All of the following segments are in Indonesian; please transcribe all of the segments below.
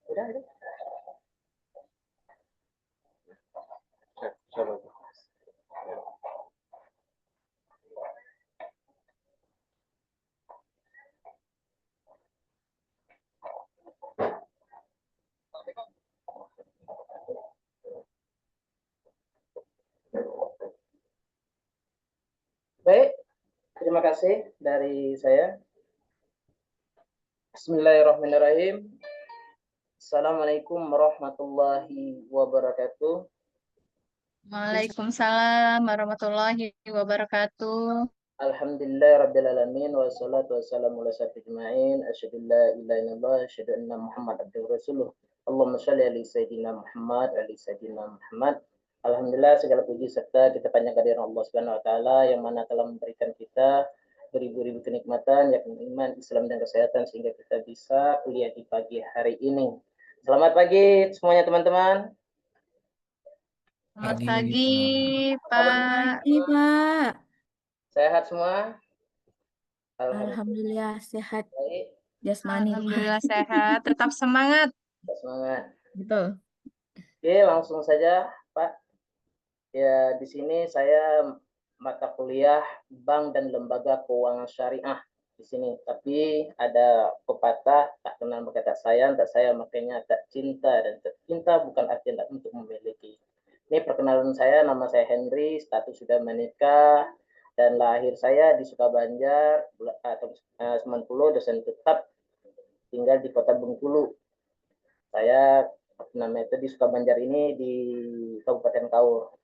Udah. Coba. Baik, terima kasih dari saya. Bismillahirrahmanirrahim. Assalamualaikum warahmatullahi wabarakatuh. Waalaikumsalam warahmatullahi wabarakatuh. Alhamdulillah rabbil alamin wassalatu wassalamu ala asyrofil ajmain asyhadu an la ilaha illallah asyhadu anna Muhammad abduhu rasuluh. Allahumma shalli ala sayyidina Muhammad ala sayyidina Muhammad. Alhamdulillah segala puji serta kita panjangkan kehadirat Allah Subhanahu wa taala yang mana telah memberikan kita beribu-ribu kenikmatan yakni iman, Islam dan kesehatan sehingga kita bisa kuliah di pagi hari ini. Selamat pagi semuanya teman-teman. Selamat pagi, Pak. Pagi, Pak. Sehat semua? Alhamdulillah sehat Baik, jasmani. Alhamdulillah sehat, tetap semangat. semangat. Betul. Oke, langsung saja, Pak. Ya, di sini saya mata kuliah Bank dan Lembaga Keuangan Syariah di sini. Tapi ada pepatah, tak kenal maka tak sayang, tak sayang makanya tak cinta, dan tak cinta bukan artinya untuk memiliki. Ini perkenalan saya, nama saya Henry, status sudah menikah, dan lahir saya di Sukabanjar, atau 90, dosen tetap tinggal di Kota Bengkulu. Saya namanya itu di Sukabanjar ini di Kabupaten Kaur.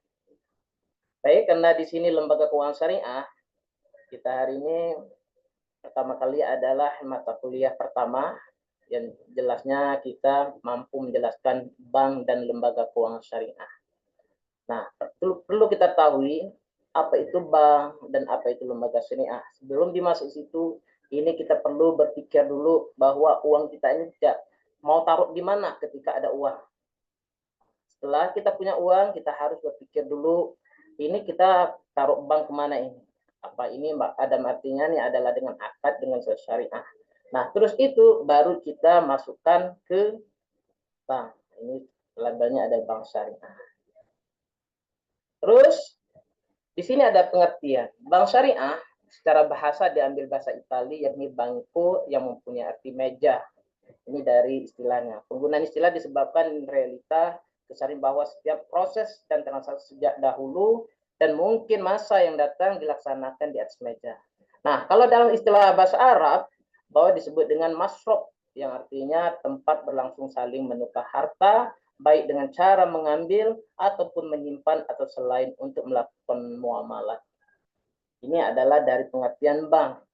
Baik, karena di sini lembaga keuangan syariah, kita hari ini pertama kali adalah mata kuliah pertama yang jelasnya kita mampu menjelaskan bank dan lembaga keuangan syariah. Nah, perlu kita tahu apa itu bank dan apa itu lembaga syariah. Sebelum dimasuk situ, ini kita perlu berpikir dulu bahwa uang kita ini tidak mau taruh di mana ketika ada uang. Setelah kita punya uang, kita harus berpikir dulu, ini kita taruh bank kemana ini? Apa ini ada artinya nih adalah dengan akad dengan syariah. Nah, terus itu baru kita masukkan ke bank. Ini labelnya ada bank syariah. Terus di sini ada pengertian. Bank syariah secara bahasa diambil bahasa Italia yakni banco yang mempunyai arti meja. Ini dari istilahnya. Penggunaan istilah disebabkan realita kesaring bahwa setiap proses dan transaksi sejak dahulu dan mungkin masa yang datang dilaksanakan di atas meja. Nah, kalau dalam istilah bahasa Arab, bahwa disebut dengan masrob, yang artinya tempat berlangsung saling menukar harta, baik dengan cara mengambil ataupun menyimpan atau selain untuk melakukan muamalah. Ini adalah dari pengertian bank.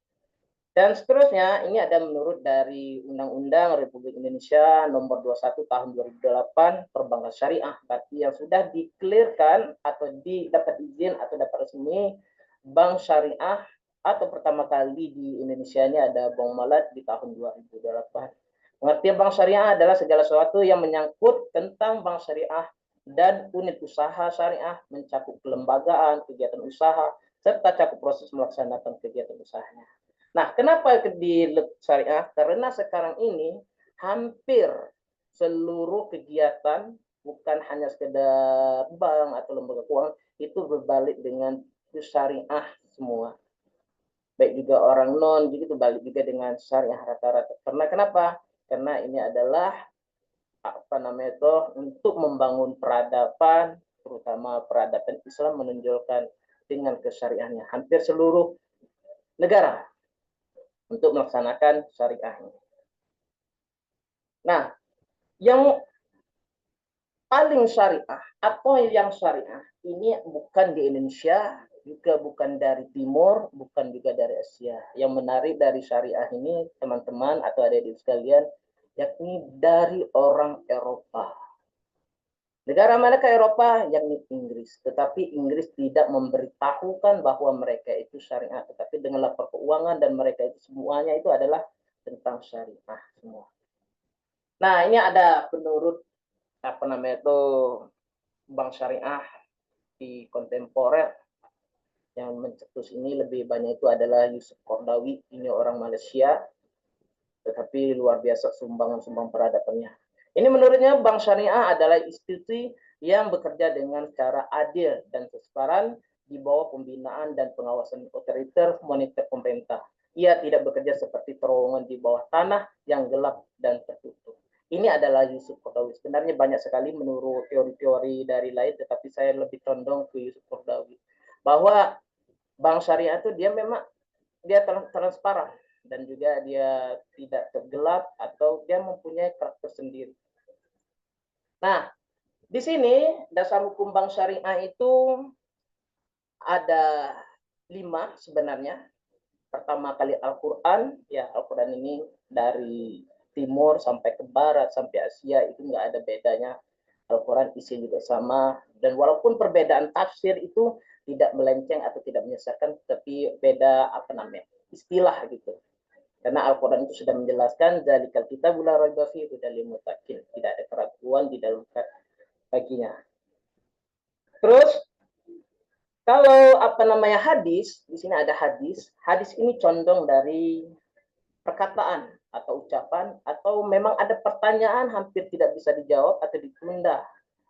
Dan seterusnya, ini ada menurut dari Undang-Undang Republik Indonesia Nomor 21 Tahun 2008 Perbankan Syariah, berarti yang sudah dikelirkan atau dapat izin atau dapat resmi bank syariah atau pertama kali di Indonesia ini ada Bank Malat di tahun 2008. Pengertian bank syariah adalah segala sesuatu yang menyangkut tentang bank syariah dan unit usaha syariah, mencakup kelembagaan, kegiatan usaha, serta cakup proses melaksanakan kegiatan usahanya. Nah, kenapa di syariah? Karena sekarang ini hampir seluruh kegiatan bukan hanya sekedar bank atau lembaga keuangan itu berbalik dengan syariah semua. Baik juga orang non begitu balik juga dengan syariah rata-rata. Karena kenapa? Karena ini adalah untuk membangun peradaban, terutama peradaban Islam menonjolkan dengan kesyariahnya. Hampir seluruh negara untuk melaksanakan syariah. Nah, yang paling syariah atau yang syariah ini bukan di Indonesia, juga bukan dari Timur, bukan juga dari Asia. Yang menarik dari syariah ini, teman-teman atau adik-adik sekalian, yakni dari orang Eropa. Negara manakah Eropa? Yakni Inggris. Tetapi Inggris tidak memberitahukan bahwa mereka itu syariah. Tetapi dengan lapor keuangan dan mereka itu semuanya itu adalah tentang syariah semua. Nah, ini ada menurut bank syariah di kontemporer yang mencetus ini lebih banyak itu adalah Yusuf Qaradawi, ini orang Malaysia, tetapi luar biasa sumbangan peradabannya. Ini menurutnya bank syariah adalah institusi yang bekerja dengan cara adil dan transparan di bawah pembinaan dan pengawasan otoriter moneter pemerintah. Ia tidak bekerja seperti terowongan di bawah tanah yang gelap dan tertutup. Ini adalah Yusuf Qaradawi. Sebenarnya banyak sekali menurut teori-teori dari lain, tetapi saya lebih condong ke Yusuf Qaradawi. Bahwa bank syariah itu dia memang dia transparan dan juga dia tidak tergelap atau dia mempunyai karakter sendiri. Nah, di sini dasar hukum bank syariah itu ada 5 sebenarnya. Pertama kali Al-Quran, ya Al-Quran ini dari timur sampai ke barat sampai Asia itu nggak ada bedanya. Al-Quran isi juga sama, dan walaupun perbedaan tafsir itu tidak melenceng atau tidak menyesatkan, tapi beda istilah gitu. Karena Al-Quran itu sudah menjelaskan zalikal kitabul la raiba fihi hudal lil muttaqin, tidak ada keraguan di dalam baginya. Terus kalau hadis, di sini ada hadis. Hadis ini condong dari perkataan atau ucapan, atau memang ada pertanyaan hampir tidak bisa dijawab atau ditunda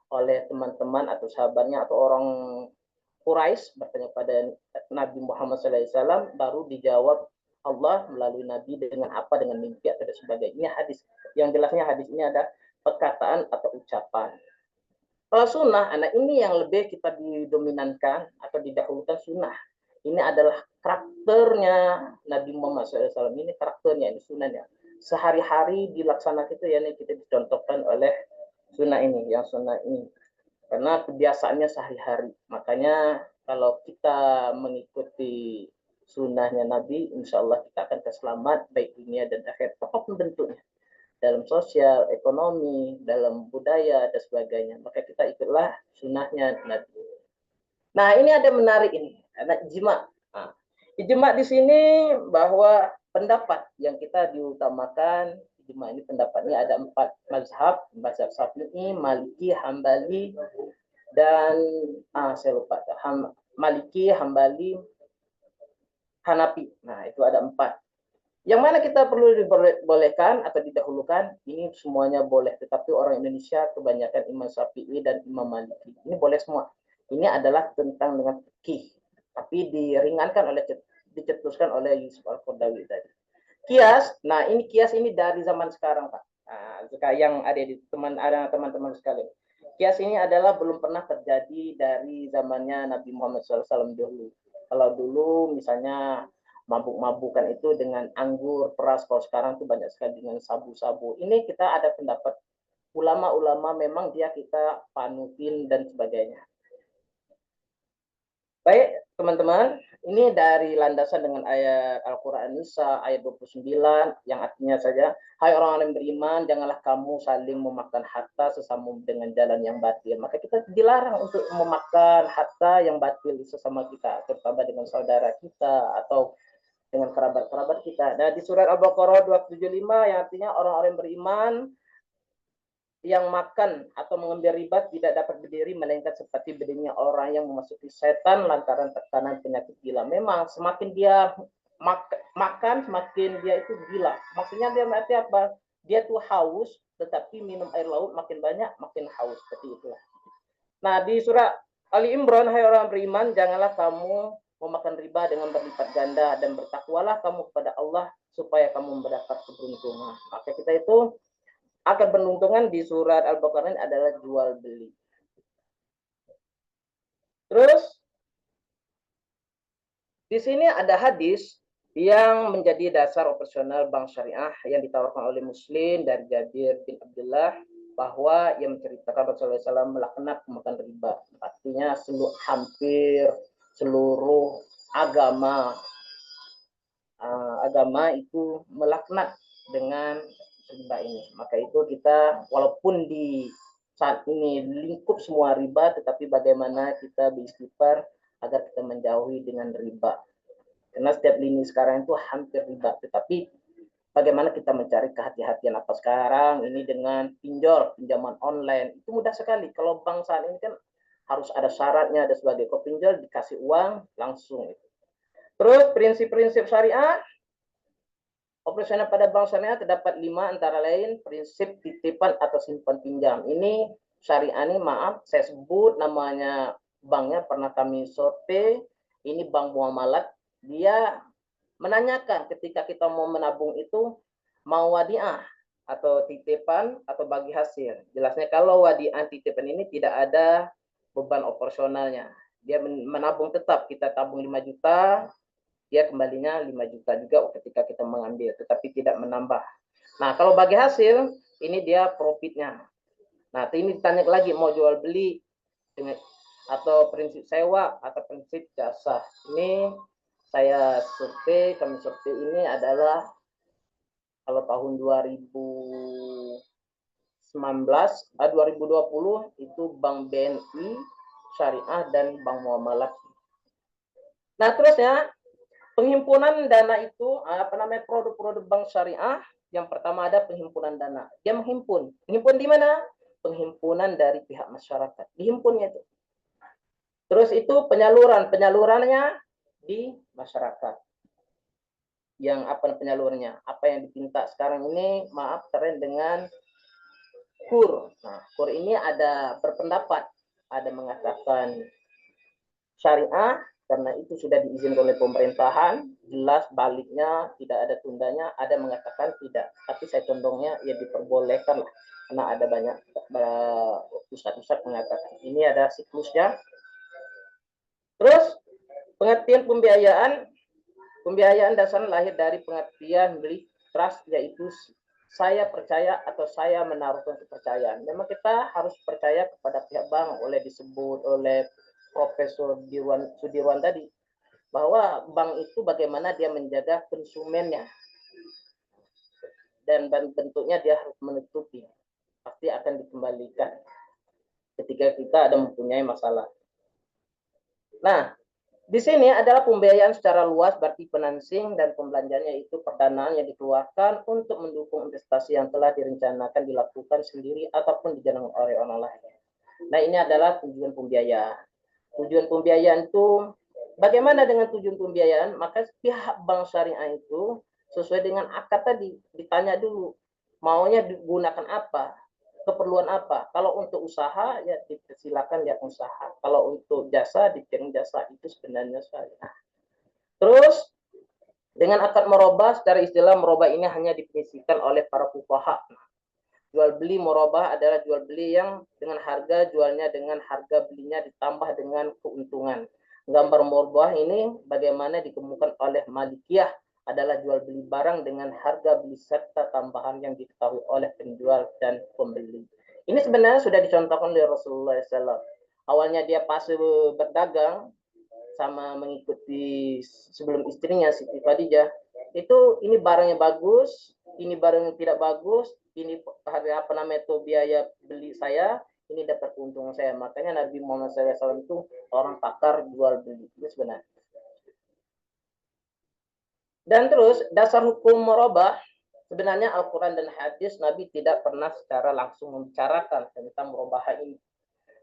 oleh teman-teman atau sahabatnya atau orang Quraisy bertanya pada Nabi Muhammad SAW, baru dijawab Allah melalui Nabi dengan apa, dengan mimpi atau sebagainya. Ini hadis. Yang jelasnya hadis ini ada perkataan atau ucapan. Kalau sunnah, anak ini yang lebih kita didominankan atau didahulukan sunnah. Ini adalah karakternya Nabi Muhammad SAW. Ini karakternya, ini sunnahnya. Sehari-hari dilaksanakan itu ya, ini kita dicontohkan oleh sunnah ini, yang sunnah ini. Karena kebiasaannya sehari-hari. Makanya kalau kita mengikuti sunnahnya Nabi, insya Allah kita akan selamat baik dunia dan akhirat, apapun bentuknya. Dalam sosial, ekonomi, dalam budaya, dan sebagainya. Maka kita ikutlah sunnahnya Nabi. Nah, ini ada menarik ini, ada ijma. Nah, ijma di sini bahwa pendapat yang kita diutamakan, ijma ini pendapatnya ada 4 mazhab, mazhab Syafi'i, Maliki, Hambali, dan saya lupa, Maliki, Hambali, Hanafi. Nah, itu ada 4. Yang mana kita perlu dibolehkan atau didahulukan, ini semuanya boleh. Tetapi orang Indonesia kebanyakan Imam Syafi'i dan Imam Maliki. Ini boleh semua. Ini adalah tentang dengan fikih. Tapi diringankan oleh, dicetuskan oleh Yusuf Al-Qaradawi tadi. Kias, nah ini kias ini dari zaman sekarang, Pak. Nah, yang ada di teman-teman sekalian. Kias ini adalah belum pernah terjadi dari zamannya Nabi Muhammad SAW dulu. Kalau dulu misalnya mabuk-mabukan itu dengan anggur, peras. Kalau sekarang itu banyak sekali dengan sabu-sabu. Ini kita ada pendapat ulama-ulama memang dia kita panutin dan sebagainya. Baik, teman-teman, ini dari landasan dengan ayat Al-Quran Nisa ayat 29 yang artinya saja, hai orang-orang yang beriman, janganlah kamu saling memakan harta sesama dengan jalan yang batil. Maka kita dilarang untuk memakan harta yang batil sesama kita, terutama dengan saudara kita atau dengan kerabat-kerabat kita. Nah, di surat Al-Baqarah 275 yang artinya orang-orang yang beriman yang makan atau mengambil riba tidak dapat berdiri melainkan seperti berdirinya orang yang memasuki setan lantaran tekanan penyakit gila. Memang semakin dia makan, semakin dia itu gila. Maksudnya dia berarti apa? Dia tuh haus, tetapi minum air laut makin banyak, makin haus. Seperti itulah. Nah, di surah Ali Imran, hai orang beriman, janganlah kamu memakan riba dengan berlipat ganda dan bertakwalah kamu kepada Allah supaya kamu mendapat keberuntungan. Maka kita itu akan beruntungan di surat Al-Baqarah adalah jual beli. Terus di sini ada hadis yang menjadi dasar operasional bank syariah yang ditawarkan oleh Muslim dari Jabir bin Abdullah, bahwa yang menceritakan Rasulullah SAW melaknat pemakan riba. Artinya hampir seluruh agama itu melaknat dengan riba ini. Maka itu kita walaupun di saat ini lingkup semua riba, tetapi bagaimana kita beristighfar agar kita menjauhi dengan riba. Karena setiap lini sekarang itu hampir riba, tetapi bagaimana kita mencari kehati-hatian apa sekarang ini dengan pinjaman online itu mudah sekali. Kalau bank saat ini kan harus ada syaratnya, ada sebagai kau pinjol dikasih uang langsung. Terus prinsip-prinsip syariah Operasional pada bank syariah terdapat 5 antara lain prinsip titipan atau simpan pinjam. Ini syariah ini maaf saya sebut namanya banknya pernah kami sorte. Ini bank muamalat. Dia menanyakan ketika kita mau menabung itu mau wadiah atau titipan atau bagi hasil. Jelasnya kalau wadiah titipan ini tidak ada beban operasionalnya. Dia menabung tetap, kita tabung 5 juta, dia kembalinya 5 juta juga ketika kita mengambil, tetapi tidak menambah. Nah, kalau bagi hasil, ini dia profitnya. Nah, ini ditanya lagi, mau jual beli atau prinsip sewa atau prinsip jasa. Ini saya survei, kami survei ini adalah kalau tahun 2020 itu Bank BNI, Syariah, dan Bank Muamalat. Nah, terusnya penghimpunan dana itu produk-produk bank syariah. Yang pertama ada penghimpunan dana. Dia menghimpun di mana? Penghimpunan dari pihak masyarakat, dihimpunnya itu. Terus itu penyalurannya di masyarakat. Yang penyalurannya? Apa yang dipinta sekarang ini? Maaf, keren dengan KUR. Nah, KUR ini ada berpendapat, ada mengatakan syariah karena itu sudah diizinkan oleh pemerintahan, jelas baliknya tidak ada tundanya, ada mengatakan tidak, tapi saya condongnya ya diperbolehkan lah, karena ada banyak ustadz mengatakan ini ada siklusnya. Terus pengertian pembiayaan dasar lahir dari pengertian beli trust, yaitu saya percaya atau saya menaruhkan kepercayaan. Memang kita harus percaya kepada pihak bank, oleh disebut oleh Profesor Sudirwan tadi, bahwa bank itu bagaimana dia menjaga konsumennya. Dan bentuknya dia harus menutupi. Pasti akan dikembalikan ketika kita ada mempunyai masalah. Nah, di sini adalah pembiayaan secara luas, berarti financing dan pembelanjaannya itu perdanaan yang dikeluarkan untuk mendukung investasi yang telah direncanakan dilakukan sendiri ataupun dijalankan oleh orang lain. Nah, ini adalah tujuan pembiayaan. Tujuan pembiayaan itu bagaimana dengan tujuan pembiayaan? Maka pihak bank syariah itu sesuai dengan akad tadi ditanya dulu maunya digunakan apa, keperluan apa. Kalau untuk usaha ya dipersilakan ya usaha. Kalau untuk jasa dikirim jasa, itu sebenarnya syariah. Terus dengan akad merobah, secara istilah merobah ini hanya didefinisikan oleh para fuqaha. Jual beli murabah adalah jual beli yang dengan harga jualnya dengan harga belinya ditambah dengan keuntungan. Gambar murabah ini bagaimana dikemukakan oleh Malikiyah adalah jual beli barang dengan harga beli serta tambahan yang diketahui oleh penjual dan pembeli. Ini sebenarnya sudah dicontohkan oleh Rasulullah SAW. Awalnya dia pas berdagang sama mengikuti sebelum istrinya Siti Khadijah. Itu ini barangnya bagus, ini barangnya tidak bagus, ini harga biaya beli saya, ini dapat keuntungan saya. Makanya Nabi Muhammad SAW itu orang pakar jual beli, itu sebenarnya. Dan terus dasar hukum merubah, sebenarnya Al-Quran dan hadis Nabi tidak pernah secara langsung membicarakan tentang merubah ini.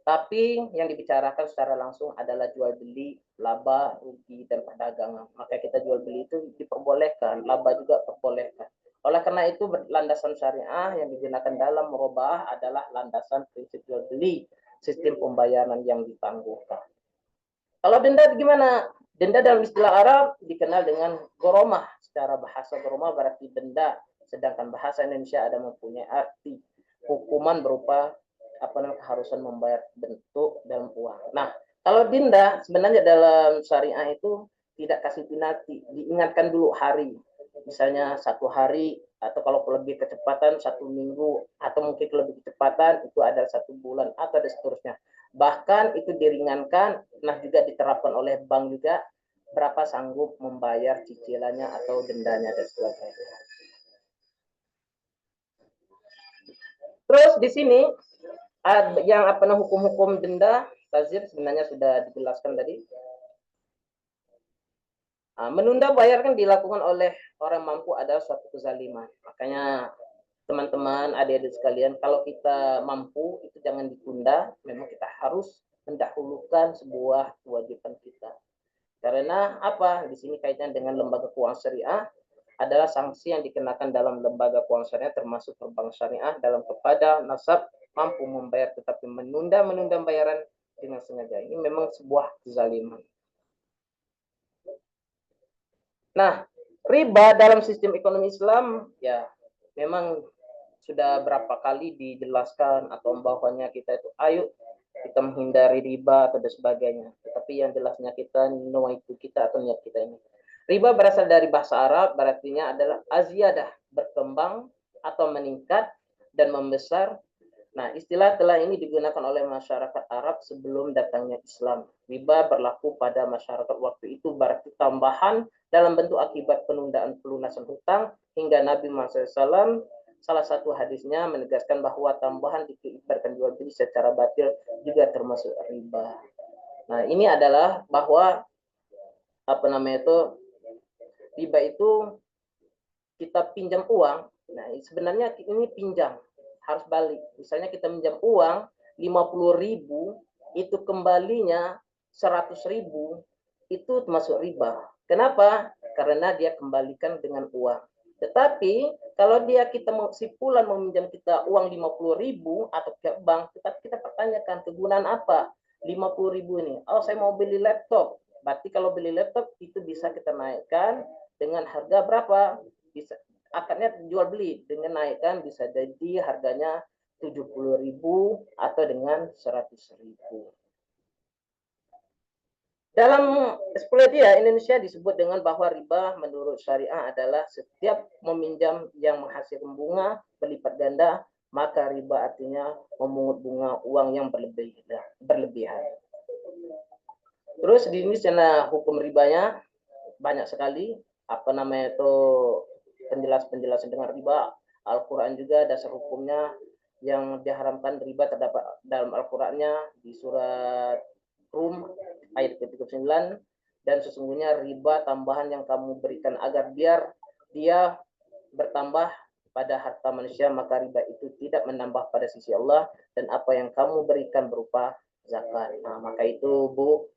Tapi yang dibicarakan secara langsung adalah jual beli, laba, rugi, dan perdagangan. Maka kita jual beli itu diperbolehkan, laba juga diperbolehkan. Oleh karena itu, landasan syariah yang digunakan dalam merubah adalah landasan prinsip jual beli, sistem pembayaran yang ditangguhkan. Kalau denda gimana? Denda dalam istilah Arab dikenal dengan goromah. Secara bahasa goromah berarti denda, sedangkan bahasa Indonesia ada mempunyai arti hukuman berupa keharusan membayar bentuk dalam uang. Nah, kalau denda sebenarnya dalam syariah itu tidak kasih penalti, diingatkan dulu hari, misalnya 1 hari, atau kalau lebih kecepatan 1 minggu, atau mungkin lebih kecepatan itu adalah 1 bulan atau dan seterusnya. Bahkan itu diringankan, nah juga diterapkan oleh bank juga berapa sanggup membayar cicilannya atau dendanya dan sebagainya. Terus di sini yang hukum-hukum denda tazir sebenarnya sudah dijelaskan tadi. Menunda bayar kan dilakukan oleh orang mampu adalah suatu kezaliman. Makanya teman-teman, adik-adik sekalian, kalau kita mampu itu jangan ditunda. Memang kita harus mendahulukan sebuah kewajiban kita. Karena apa? Di sini kaitannya dengan lembaga keuangan syariah. adalah sanksi yang dikenakan dalam lembaga keuangan syariah termasuk perbank syariah dalam kepada nasab mampu membayar tetapi menunda bayaran dengan sengaja. Ini memang sebuah kezaliman. Nah, riba dalam sistem ekonomi Islam ya memang sudah berapa kali dijelaskan atau bahwanya kita itu ayo kita menghindari riba atau dan sebagainya. Tetapi yang jelasnya kita itu kita atau niat kita ini. Riba berasal dari bahasa Arab, berartinya adalah aziyadah, berkembang atau meningkat dan membesar. Nah, istilah telah ini digunakan oleh masyarakat Arab sebelum datangnya Islam. Riba berlaku pada masyarakat waktu itu berarti tambahan dalam bentuk akibat penundaan pelunasan hutang hingga Nabi Muhammad SAW salah satu hadisnya menegaskan bahwa tambahan diibaratkan jual beli secara batil juga termasuk riba. Nah, ini adalah bahwa riba itu kita pinjam uang. Nah, sebenarnya ini pinjam harus balik. Misalnya kita pinjam uang 50.000 itu kembalinya 100.000 itu termasuk riba. Kenapa? Karena dia kembalikan dengan uang. Tetapi kalau kita si Fulan meminjam kita uang 50.000 atau ke bank, kita pertanyakan kegunaan apa 50.000 ini? Oh, saya mau beli laptop. Berarti kalau beli laptop itu bisa kita naikkan dengan harga berapa? Bisa akarnya jual beli dengan naikkan bisa jadi harganya 70.000 atau dengan 100.000. Dalam eksplodia Indonesia disebut dengan bahwa riba menurut syariah adalah setiap meminjam yang menghasilkan bunga berlipat ganda, maka riba artinya memungut bunga uang yang berlebihan. Terus di sana hukum ribanya banyak sekali penjelasan dengan riba. Al-Quran juga dasar hukumnya yang diharamkan riba terdapat dalam Al-Qurannya di surat Rum ayat ke-39 dan sesungguhnya riba tambahan yang kamu berikan agar biar dia bertambah pada harta manusia maka riba itu tidak menambah pada sisi Allah dan apa yang kamu berikan berupa zakat. Nah, maka itu Bu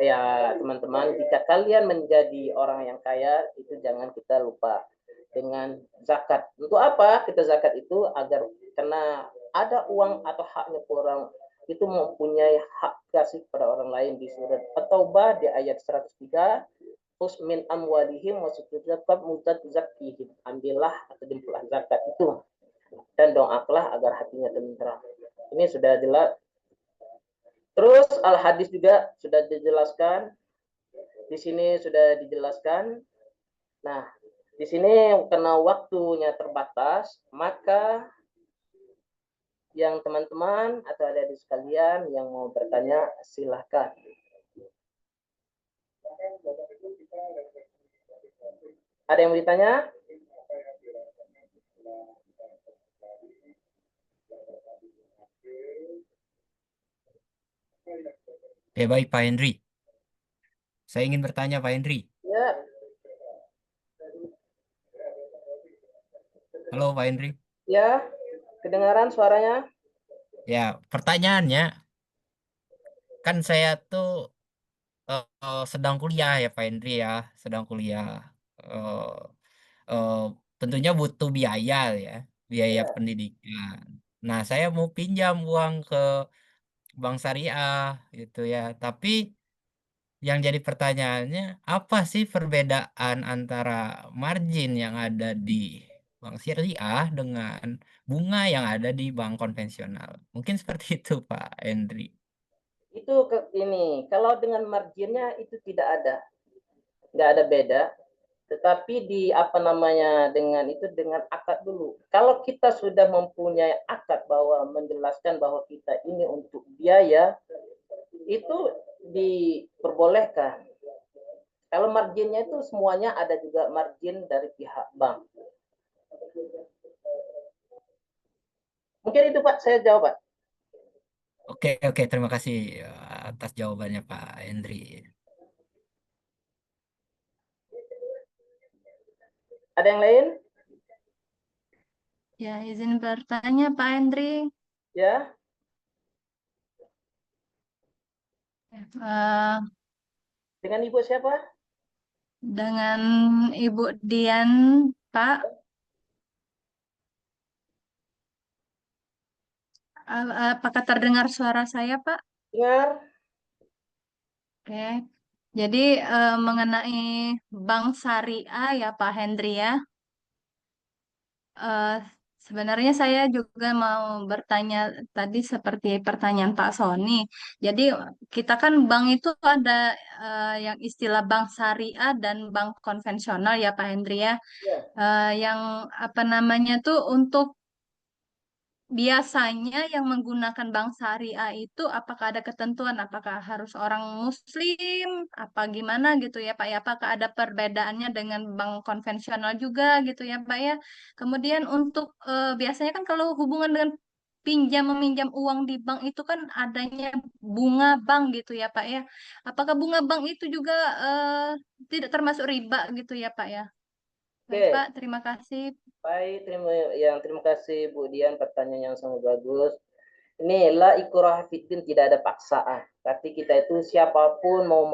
ya teman-teman jika kalian menjadi orang yang kaya itu jangan kita lupa dengan zakat. Untuk apa kita zakat itu? Agar karena ada uang atau haknya orang itu mempunyai hak kasih pada orang lain di surat At-Taubah di ayat 103 Khus min amwalihim wasutuzakab mutadzakihim. Ambillah atau jemputlah zakat itu dan doakanlah agar hatinya tentram. Ini sudah jelas. Terus al-hadis juga sudah dijelaskan. Di sini sudah dijelaskan. Nah, di sini karena waktunya terbatas, maka yang teman-teman atau adik-adik sekalian yang mau bertanya, silahkan. Ada yang mau ditanya? Ya baik Pak Henry. Saya ingin bertanya Pak Henry. Ya. Halo Pak Henry. Ya, kedengaran suaranya? Ya, pertanyaannya, kan saya tuh sedang kuliah ya Pak Henry ya, sedang kuliah. Eh, eh, Tentunya butuh biaya ya, biaya Ya. pendidikan. Nah, saya mau pinjam uang ke bank syariah gitu ya, tapi yang jadi pertanyaannya, apa sih perbedaan antara margin yang ada di bank syariah dengan bunga yang ada di bank konvensional? Mungkin seperti itu, Pak Henry. Itu ini, kalau dengan marginnya itu tidak ada. Nggak ada beda. Tetapi dengan akad dulu. Kalau kita sudah mempunyai akad bahwa menjelaskan bahwa kita ini untuk biaya, itu diperbolehkan. Kalau marginnya itu semuanya ada juga margin dari pihak bank. Mungkin itu Pak, saya jawab Pak. Oke, terima kasih atas jawabannya Pak Henry. Ada yang lain? Ya, izin bertanya Pak Hendri. Ya. Eh, Dengan Ibu siapa? Dengan Ibu Dian, Pak. Apakah terdengar suara saya, Pak? Dengar? Oke. Jadi mengenai Bank Syariah ya Pak Hendri ya. Eh, Sebenarnya saya juga mau bertanya tadi seperti pertanyaan Pak Sony. Jadi kita kan bank itu ada yang istilah bank syariah dan bank konvensional ya Pak Hendri ya. Ya. Yang apa namanya tuh untuk biasanya yang menggunakan bank syariah itu apakah ada ketentuan, apakah harus orang Muslim, apa gimana gitu ya Pak ya? Apakah ada perbedaannya dengan bank konvensional juga gitu ya Pak ya? Kemudian untuk biasanya kan kalau hubungan dengan pinjam meminjam uang di bank itu kan adanya bunga bank gitu ya Pak ya? Apakah bunga bank itu juga tidak termasuk riba gitu ya Pak ya? Baik Oke. Pak, terima kasih. Baik, terima kasih Bu Dian, pertanyaan yang sangat bagus. Ini la ikraha fiddin, tidak ada paksaan. Tapi kita itu siapapun mau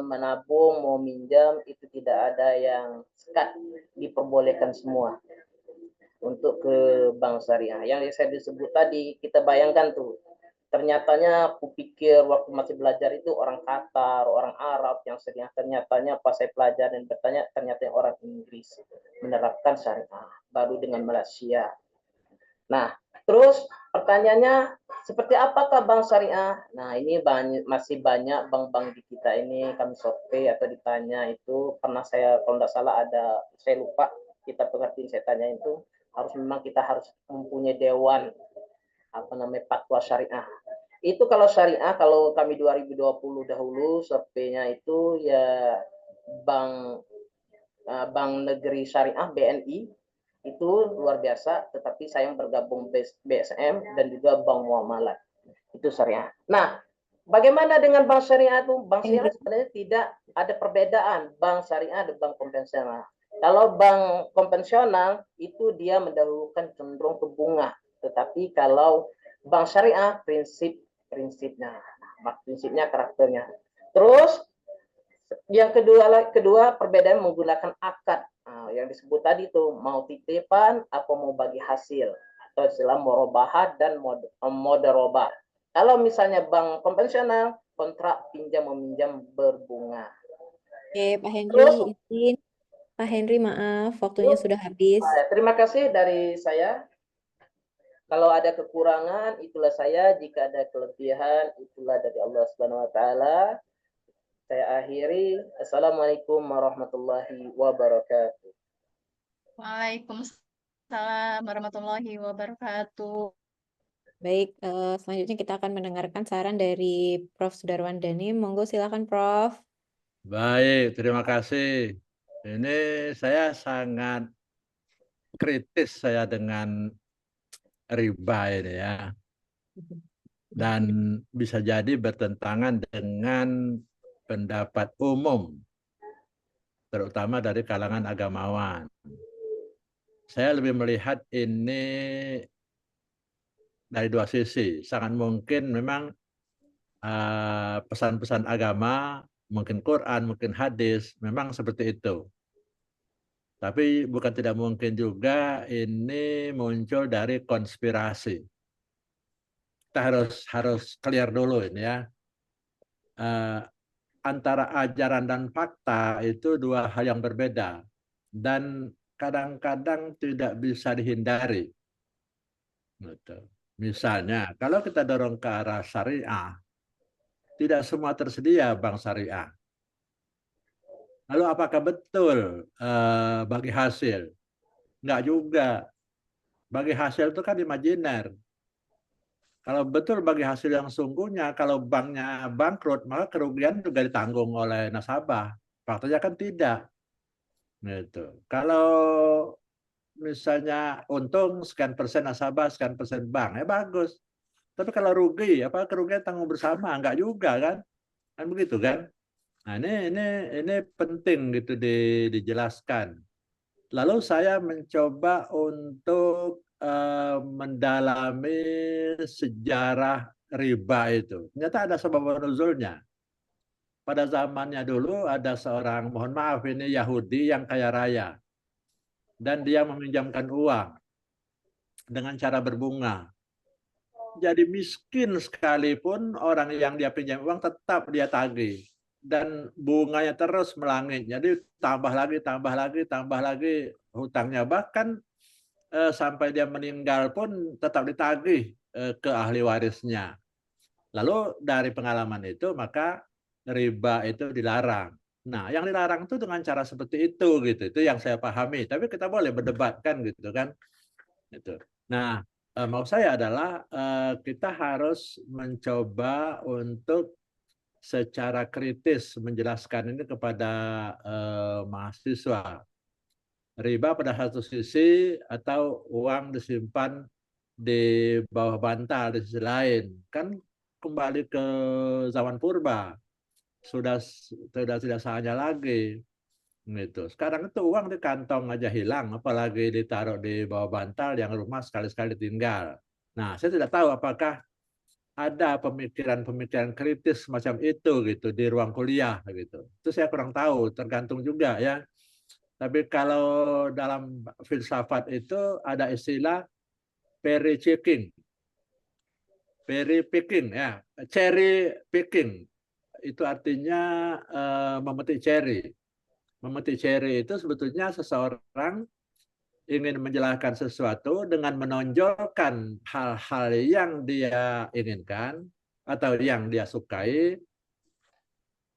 menabung, mau minjam, itu tidak ada yang sekat, diperbolehkan semua untuk ke bank syariah. Yang saya disebut tadi, kita bayangkan tuh, ternyatanya aku pikir waktu masih belajar itu orang Qatar, orang Arab yang sering, ternyatanya pas saya pelajar dan bertanya, ternyata orang Inggris menerapkan syariah, baru dengan Malaysia. Nah, terus pertanyaannya, seperti apakah bank syariah? Nah, ini masih banyak bank-bank di kita ini, kami survei atau ditanya itu, pernah saya, kalau tidak salah ada, saya lupa, kita pengertiin saya tanya itu, memang kita harus mempunyai dewan, fatwa syariah. Itu kalau syariah, kalau kami 2020 dahulu, surveinya itu ya bank Bank Negeri Syariah BNI, itu luar biasa, tetapi saya yang bergabung BSM dan juga Bank Muamalat, itu syariah. Nah, bagaimana dengan bank syariah itu? Bank syariah sebenarnya tidak ada perbedaan bank syariah dan bank konvensional. Kalau bank konvensional itu dia mendahulukan cenderung ke bunga, tetapi kalau bank syariah prinsipnya, karakternya. Terus yang kedua perbedaan menggunakan akad. Nah, yang disebut tadi tuh mau titipan apa mau bagi hasil, atau istilah morobahat dan moderobah. Kalau misalnya bank konvensional, kontrak pinjam meminjam berbunga. Oke, Pak Henry, Terus izin. Pak Henry, maaf, waktunya sudah habis. terima kasih dari saya. Kalau ada kekurangan, itulah saya. Jika ada kelebihan, itulah dari Allah Subhanahu wa taala. Saya akhiri. Assalamualaikum warahmatullahi wabarakatuh. Waalaikumsalam warahmatullahi wabarakatuh. Baik, selanjutnya kita akan mendengarkan saran dari Prof. Sudarwandani. Monggo silakan, Prof. Baik, terima kasih. Ini saya sangat kritis saya dengan riba ini ya. Dan bisa jadi bertentangan dengan pendapat umum, terutama dari kalangan agamawan. Saya lebih melihat ini dari dua sisi. Sangat mungkin memang pesan-pesan agama, mungkin Quran, mungkin hadis, memang seperti itu. Tapi bukan tidak mungkin juga ini muncul dari konspirasi. Kita harus clear dulu ini ya. Antara ajaran dan fakta itu dua hal yang berbeda. Dan kadang-kadang tidak bisa dihindari. Gitu. Misalnya, kalau kita dorong ke arah syariah, tidak semua tersedia bank syariah. Lalu apakah betul bagi hasil? Enggak juga. Bagi hasil itu kan imajiner. Kalau betul bagi hasil yang sungguhnya, kalau banknya bangkrut, maka kerugian juga ditanggung oleh nasabah. Faktanya kan tidak. Gitu. Kalau misalnya untung sekian persen nasabah, sekian persen bank, ya bagus. Tapi kalau rugi, apa kerugian tanggung bersama? Enggak juga kan? Kan begitu kan? Nah, ini penting gitu dijelaskan. Lalu saya mencoba untuk mendalami sejarah riba itu. Ternyata ada sebab nuzulnya. pada zamannya dulu ada seorang, mohon maaf ini Yahudi yang kaya raya. Dan dia meminjamkan uang dengan cara berbunga. Jadi miskin sekalipun orang yang dia pinjam uang tetap dia tagih. Dan bunganya terus melangit. Jadi tambah lagi hutangnya. Bahkan sampai dia meninggal pun tetap ditagih ke ahli warisnya. Lalu dari pengalaman itu maka riba itu dilarang. Nah, yang dilarang itu dengan cara seperti itu gitu. Itu yang saya pahami. Tapi kita boleh berdebat kan gitu kan. Gitu. Nah, maksud saya adalah kita harus mencoba untuk secara kritis menjelaskan ini kepada mahasiswa. Riba pada satu sisi atau uang disimpan di bawah bantal di sisi lain. Kan kembali ke zaman purba. Sudah tidak saatnya lagi. Gitu. Sekarang itu uang di kantong aja hilang, apalagi ditaruh di bawah bantal yang rumah sekali-sekali tinggal. Nah, saya tidak tahu apakah ada pemikiran-pemikiran kritis macam itu gitu di ruang kuliah gitu. Itu saya kurang tahu, tergantung juga ya. Tapi kalau dalam filsafat itu ada istilah cherry picking. Cherry picking ya, cherry picking itu artinya memetik cherry. Memetik cherry itu sebetulnya seseorang ingin menjelaskan sesuatu dengan menonjolkan hal-hal yang dia inginkan atau yang dia sukai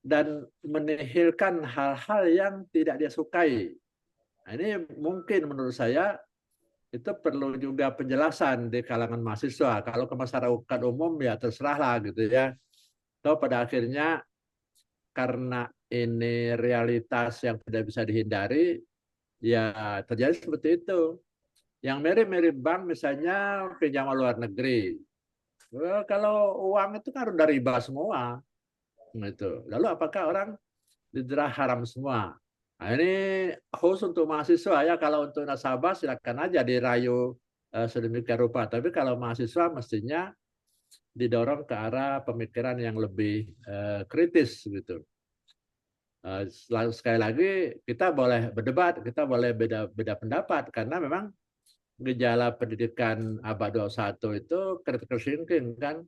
dan menihilkan hal-hal yang tidak dia sukai. Nah, ini mungkin menurut saya itu perlu juga penjelasan di kalangan mahasiswa. Kalau ke masyarakat umum ya terserahlah gitu ya. Atau pada akhirnya karena ini realitas yang tidak bisa dihindari, ya terjadi seperti itu. Yang mirip-mirip bank misalnya pinjaman luar negeri. Kalau uang itu kan udah riba semua. Gitu. Lalu apakah orang didera haram semua? Nah, ini khusus untuk mahasiswa ya. Kalau untuk nasabah silakan aja dirayu sedemikian rupa. Tapi kalau mahasiswa mestinya didorong ke arah pemikiran yang lebih kritis gitu. Sekali lagi kita boleh berdebat, kita boleh beda pendapat karena memang gejala pendidikan abad 21 itu critical thinking kan.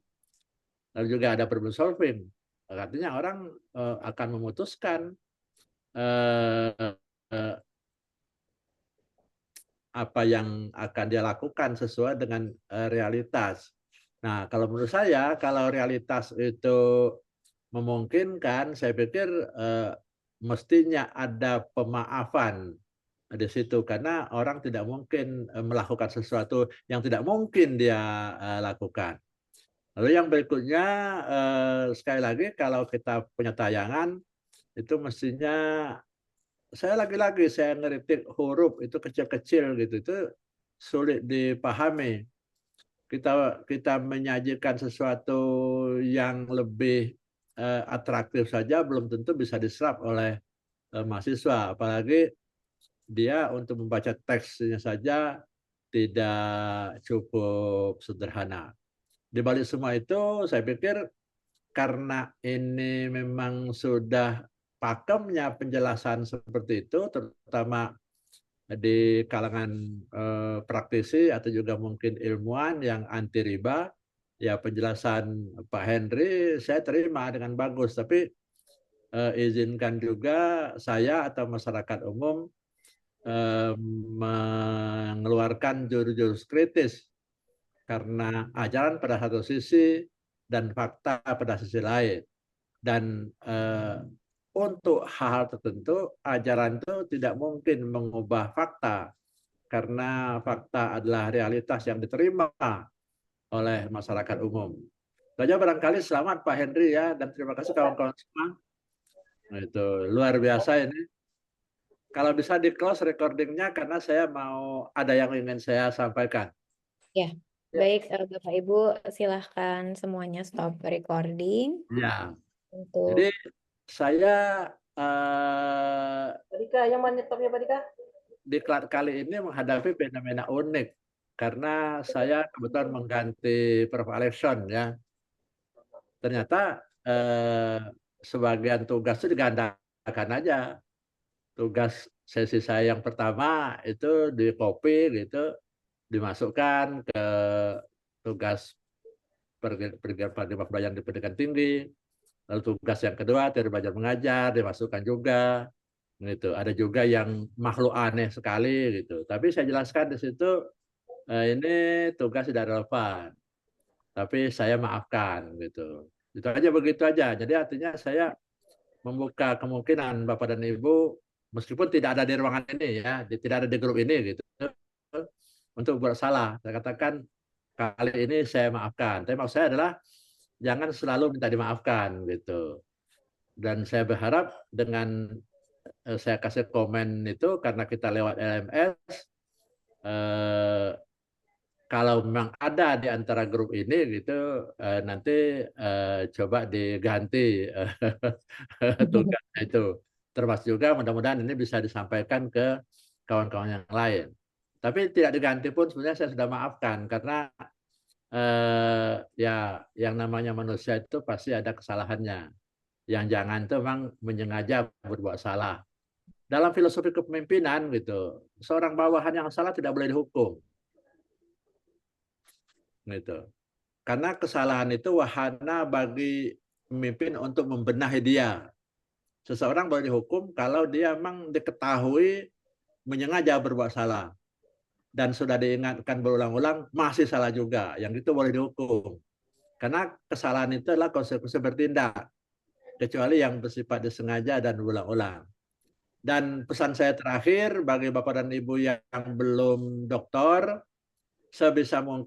Lalu juga ada problem solving. Artinya orang akan memutuskan apa yang akan dia lakukan sesuai dengan realitas. Nah, kalau menurut saya, kalau realitas itu memungkinkan, saya pikir mestinya ada pemaafan di situ karena orang tidak mungkin melakukan sesuatu yang tidak mungkin dia lakukan. Lalu yang berikutnya sekali lagi kalau kita punya tayangan itu mestinya saya lagi-lagi saya ngeritik huruf itu kecil-kecil gitu itu sulit dipahami. Kita menyajikan sesuatu yang lebih atraktif saja belum tentu bisa diserap oleh mahasiswa, apalagi dia untuk membaca teksnya saja tidak cukup sederhana. Di balik semua itu, saya pikir karena ini memang sudah pakemnya penjelasan seperti itu, terutama di kalangan praktisi atau juga mungkin ilmuwan yang anti riba, ya penjelasan Pak Henry saya terima dengan bagus, tapi izinkan juga saya atau masyarakat umum mengeluarkan jurus-jurus kritis karena ajaran pada satu sisi dan fakta pada sisi lain. Dan untuk hal-hal tertentu ajaran itu tidak mungkin mengubah fakta karena fakta adalah realitas yang diterima oleh masyarakat umum. Saja barangkali selamat Pak Henry ya dan terima kasih kawan-kawan semua. Nah, itu luar biasa ini. Kalau bisa di close recordingnya karena saya mau ada yang ingin saya sampaikan. Ya, baik Bapak Ibu silahkan semuanya stop recording Ya, untuk jadi saya Pak Dika, yang mana nyetopnya Pak Dika? di kali ini menghadapi fenomena unik karena saya kebetulan mengganti Prof. Alexson ya. Ternyata sebagian tugas itu digandakan aja. Tugas sesi saya yang pertama itu di copy gitu, dimasukkan ke tugas pelajaran di pendidikan tinggi. Lalu tugas yang kedua dari belajar mengajar dimasukkan juga. Gitu. Ada juga yang makhluk aneh sekali gitu. Tapi saya jelaskan di situ ini tugas tidak relevan. Tapi saya maafkan gitu. Itu aja, begitu aja. Jadi artinya saya membuka kemungkinan Bapak dan Ibu meskipun tidak ada di ruangan ini ya, tidak ada di grup ini gitu, untuk berbuat salah. Saya katakan kali ini saya maafkan. Tapi maksud saya adalah jangan selalu minta dimaafkan gitu. Dan saya berharap dengan saya kasih komen itu karena kita lewat LMS, kalau memang ada di antara grup ini gitu, nanti coba diganti tugasnya itu. Termasuk juga mudah-mudahan ini bisa disampaikan ke kawan-kawan yang lain. Tapi tidak diganti pun sebenarnya saya sudah maafkan karena ya yang namanya manusia itu pasti ada kesalahannya. Yang jangan itu memang menyengaja berbuat salah. Dalam filosofi kepemimpinan gitu, seorang bawahan yang salah tidak boleh dihukum. Gitu. Karena kesalahan itu wahana bagi pemimpin untuk membenahi dia. Seseorang boleh dihukum kalau dia memang diketahui menyengaja berbuat salah. Dan sudah diingatkan berulang-ulang masih salah juga. Yang itu boleh dihukum. Karena kesalahan itu adalah konsekuensi bertindak. Kecuali yang bersifat disengaja dan berulang-ulang. Dan pesan saya terakhir bagi Bapak dan Ibu yang belum doktor, sebisa mungkin